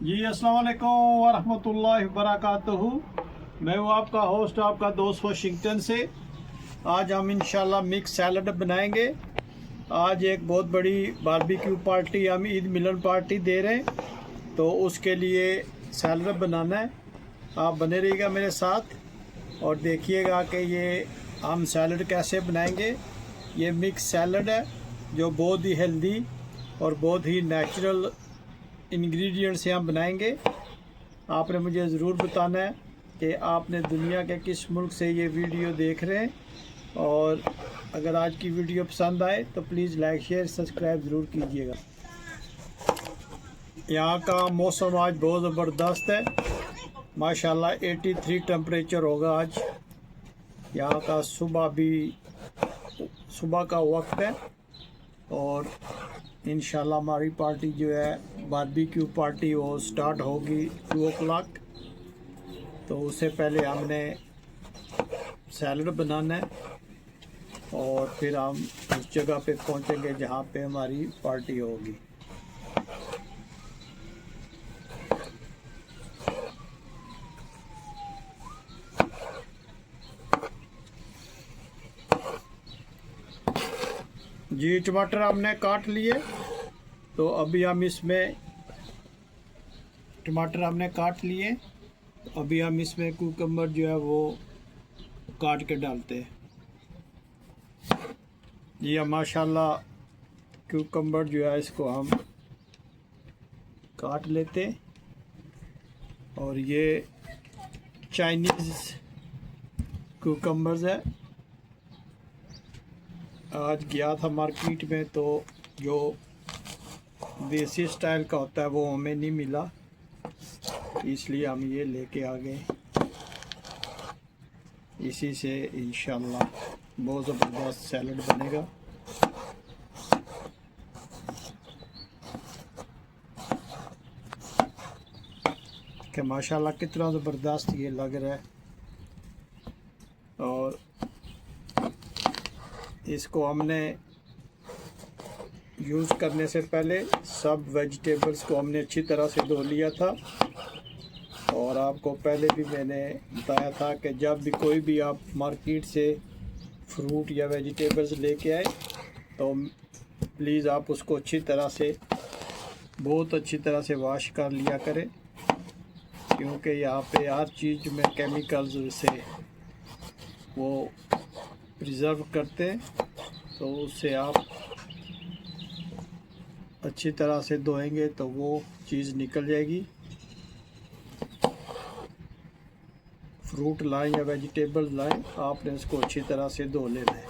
जी अस्सलाम वालेकुम वरहमतुल्लाहि वबरकातुहू। मैं हूँ आपका होस्ट, आपका दोस्त वाशिंगटन से। आज हम इंशाल्लाह मिक्स सैलड बनाएंगे। आज एक बहुत बड़ी बारबेक्यू पार्टी, हम ईद मिलन पार्टी दे रहे हैं, तो उसके लिए सैलड बनाना है। आप बने रहिएगा मेरे साथ और देखिएगा कि ये हम सैलड कैसे बनाएंगे। ये मिक्स सैलड है जो बहुत ही हेल्दी और बहुत ही नेचुरल इंग्रेडिएंट से हम बनाएंगे। आपने मुझे ज़रूर बताना है कि आपने दुनिया के किस मुल्क से ये वीडियो देख रहे हैं, और अगर आज की वीडियो पसंद आए तो प्लीज़ लाइक शेयर सब्सक्राइब ज़रूर कीजिएगा। यहाँ का मौसम आज बहुत ज़बरदस्त है, माशाल्लाह 83 टेम्परेचर होगा आज। यहाँ का सुबह का वक्त है और इंशाल्लाह हमारी पार्टी जो है बारबेक्यू पार्टी वो स्टार्ट होगी 2 o'clock। तो उससे पहले हमने सैलड बनाना है और फिर हम उस जगह पे पहुंचेंगे जहां पे हमारी पार्टी होगी। जी टमाटर हमने काट लिए, तो अभी हम इसमें टमाटर हमने काट लिए, तो अभी हम इसमें कुकम्बर जो है वो काट के डालते हैं। ये माशाल्लाह कुकम्बर जो है इसको हम काट लेते, और ये चाइनीज़ कुकम्बर्स है। आज गया था मार्केट में, तो जो देसी स्टाइल का होता है वो हमें नहीं मिला, इसलिए हम ये लेके आ गए। इसी से इंशाल्लाह बहुत ज़बरदस्त सैलड बनेगा। कि माशाल्लाह कितना ज़बरदस्त ये लग रहा है। और इसको हमने यूज़ करने से पहले सब वेजिटेबल्स को हमने अच्छी तरह से धो लिया था। और आपको पहले भी मैंने बताया था कि जब भी कोई भी आप मार्केट से फ्रूट या वेजिटेबल्स लेके आए तो प्लीज़ आप उसको अच्छी तरह से, बहुत अच्छी तरह से वॉश कर लिया करें, क्योंकि यहाँ पे हर चीज़ में केमिकल्स से वो प्रिजर्व करते हैं। तो उससे आप अच्छी तरह से धोएंगे तो वो चीज़ निकल जाएगी। फ्रूट लाएं या वेजिटेबल्स लाएं, आपने उसको अच्छी तरह से धो लेना है।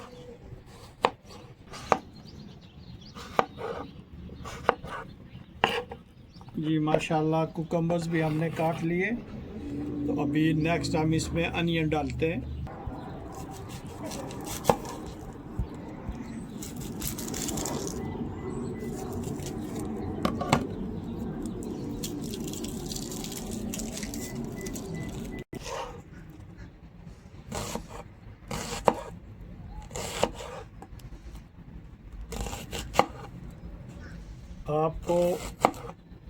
जी माशाल्लाह कुकम्बर्स भी हमने काट लिए, तो अभी नेक्स्ट हम इसमें अनियन डालते हैं। आपको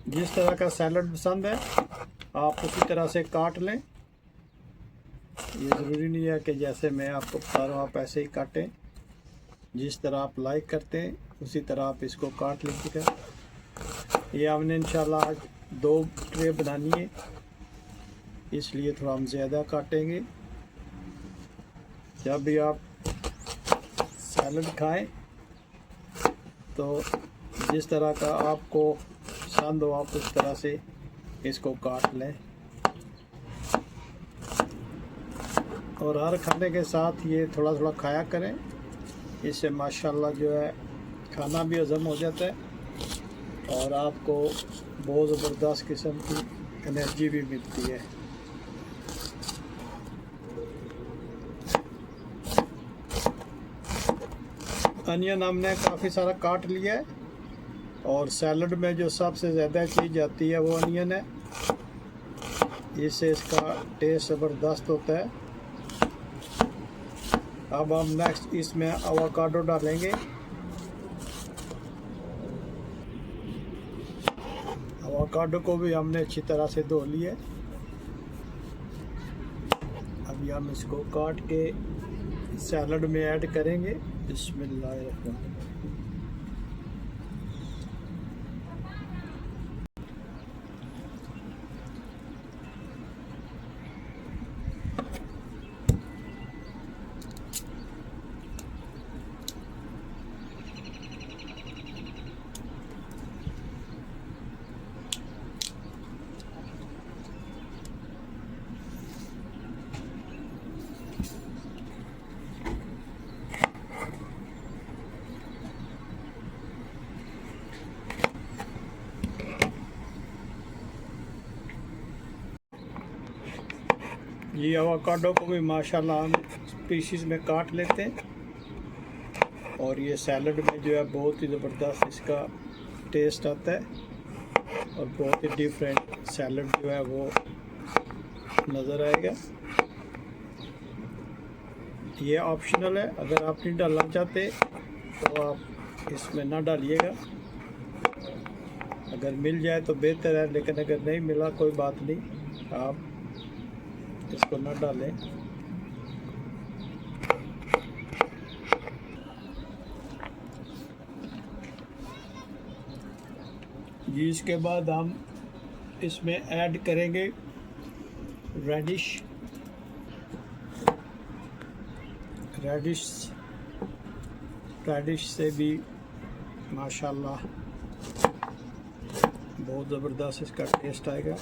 जिस तरह का सैलड पसंद है आप उसी तरह से काट लें। ये ज़रूरी नहीं है कि जैसे मैं आपको बता रहा हूँ आप ऐसे ही काटें, जिस तरह आप लाइक करते हैं उसी तरह आप इसको काट लीजिएगा। ये हमने इंशाल्लाह आज 2 ट्रे बनानी है, इसलिए थोड़ा हम ज़्यादा काटेंगे। जब भी आप सैलड खाएं तो जिस तरह का आपको पसंद हो आप उस तरह से इसको काट लें। और हर खाने के साथ ये थोड़ा थोड़ा खाया करें, इससे माशाल्लाह जो है खाना भी हज़म हो जाता है और आपको बहुत ज़बरदस्त किस्म की एनर्जी भी मिलती है। अनियन हमने काफ़ी सारा काट लिया है, और सैलड में जो सबसे ज़्यादा चीज़ आती है वो अनियन है। इससे इसका टेस्ट ज़बरदस्त होता है। अब हम नेक्स्ट इसमें एवोकाडो डालेंगे। एवोकाडो को भी हमने अच्छी तरह से धो लिया। अभी हम इसको काट के सैलड में ऐड करेंगे। बिस्मिल्लाहिर्रहमानिर्रहीम। ये एवोकाडो को भी माशाल्लाह हम पीसीस में काट लेते हैं और ये सैलड में जो है बहुत ही ज़बरदस्त इसका टेस्ट आता है और बहुत ही डिफरेंट सैलड जो है वो नज़र आएगा। ये ऑप्शनल है, अगर आप नहीं डालना चाहते तो आप इसमें ना डालिएगा। अगर मिल जाए तो बेहतर है, लेकिन अगर नहीं मिला कोई बात नहीं, आप इसको ना डालें। जी इसके बाद हम इसमें ऐड करेंगे रेडिश। रेडिश से भी माशाल्लाह बहुत ज़बरदस्त इसका टेस्ट आएगा।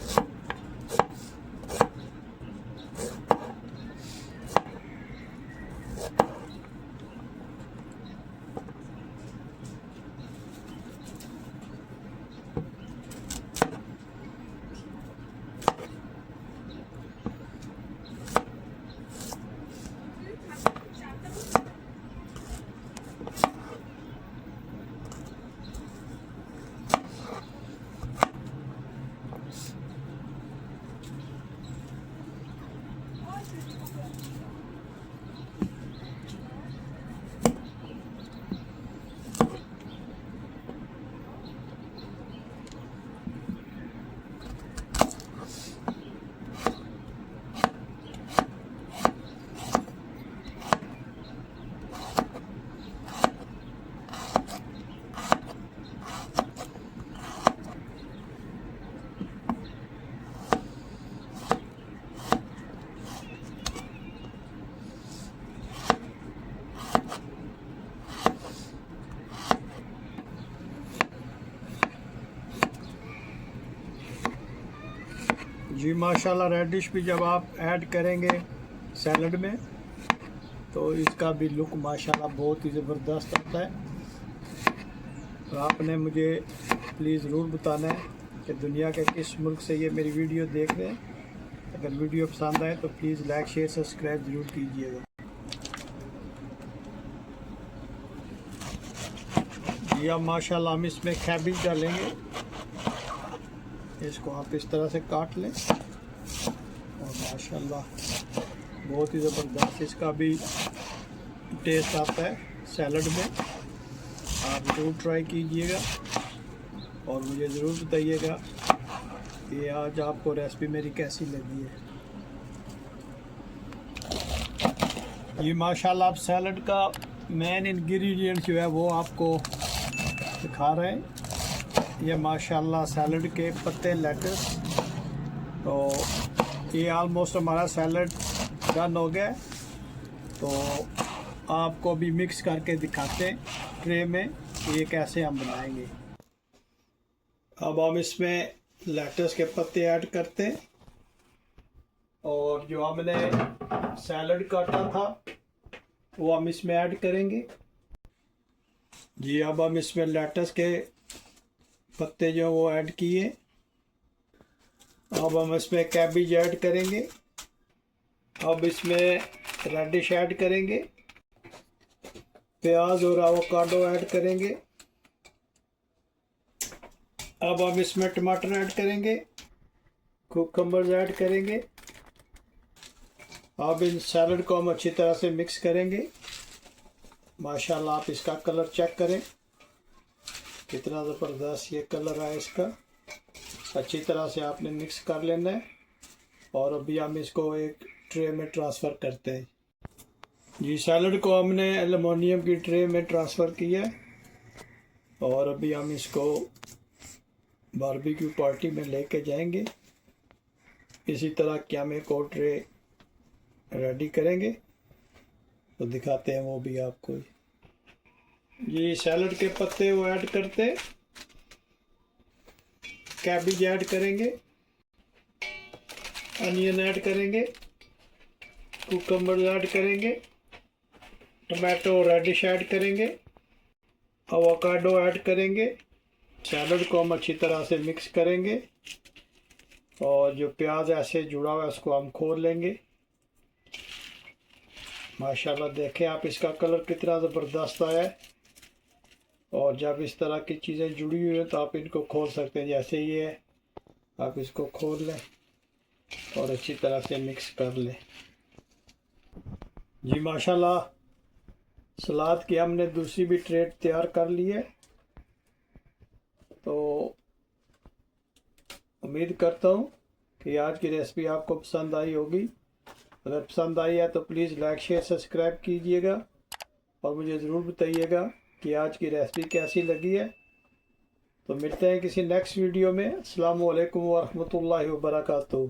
जी माशाल्लाह रेडिश भी जब आप ऐड करेंगे सैलड में तो इसका भी लुक माशाल्लाह बहुत ही ज़बरदस्त आता है। तो आपने मुझे प्लीज़ ज़रूर बताना है कि दुनिया के किस मुल्क से ये मेरी वीडियो देख रहे हैं। अगर वीडियो पसंद आए तो प्लीज़ लाइक शेयर सब्सक्राइब ज़रूर कीजिएगा। जी अब माशाल्लाह हम इसमें कैबेज डालेंगे। इसको आप इस तरह से काट लें और माशाल्लाह बहुत ही ज़बरदस्त इसका भी टेस्ट आता है सैलड में। आप ज़रूर ट्राई कीजिएगा और मुझे ज़रूर बताइएगा कि आज आपको रेसिपी मेरी कैसी लगी है। ये माशाल्लाह आप सैलड का मेन इंग्रेडिएंट जो है वो आपको दिखा रहे हैं। ये माशाल्लाह सैलड के पत्ते लेटस। तो ये ऑलमोस्ट हमारा सैलड डन हो गया। तो आपको भी मिक्स करके दिखाते हैं ट्रे में ये कैसे हम बनाएंगे। अब हम इसमें लेटस के पत्ते ऐड करते हैं और जो हमने सैलड काटा था वो हम इसमें ऐड करेंगे। जी अब हम इसमें लेटस के पत्ते जो वो ऐड किए। अब हम इसमें कैबेज ऐड करेंगे। अब इसमें रेडिश ऐड करेंगे, प्याज और एवोकाडो ऐड करेंगे। अब हम इसमें टमाटर ऐड करेंगे, कुकम्बर्स ऐड करेंगे। अब इन सैलड को हम अच्छी तरह से मिक्स करेंगे। माशाल्लाह आप इसका कलर चेक करें, कितना ज़बरदस्त ये कलर है इसका। अच्छी तरह से आपने मिक्स कर लेना है। और अभी हम इसको एक ट्रे में ट्रांसफ़र करते हैं। जी, सैलड को हमने एलुमिनियम की ट्रे में ट्रांसफ़र किया है और अभी हम इसको बारबेक्यू पार्टी में लेके जाएंगे। इसी तरह की हम एक और ट्रे रेडी करेंगे तो दिखाते हैं वो भी आपको। ये सैलड के पत्ते वो ऐड करते, कैबेज ऐड करेंगे, अनियन ऐड करेंगे, कुकम्बर ऐड करेंगे, टमाटो रेडिश ऐड करेंगे, एवोकाडो ऐड करेंगे। सैलड को हम अच्छी तरह से मिक्स करेंगे और जो प्याज ऐसे जुड़ा हुआ है उसको हम खोल लेंगे। माशाल्लाह देखें आप इसका कलर कितना ज़बरदस्त आया है। और जब इस तरह की चीज़ें जुड़ी हुई हैं तो आप इनको खोल सकते हैं। जैसे ये है, आप इसको खोल लें और अच्छी तरह से मिक्स कर लें। जी माशाल्लाह, सलाद की हमने दूसरी भी ट्रे तैयार कर ली है। तो उम्मीद करता हूँ कि आज की रेसिपी आपको पसंद आई होगी। अगर पसंद आई है तो प्लीज़ लाइक शेयर सब्सक्राइब कीजिएगा और मुझे ज़रूर बताइएगा कि आज की रेसिपी कैसी लगी है। तो मिलते हैं किसी नेक्स्ट वीडियो में। अस्सलामु अलैकुम व रहमतुल्लाहि व बरकातुहू।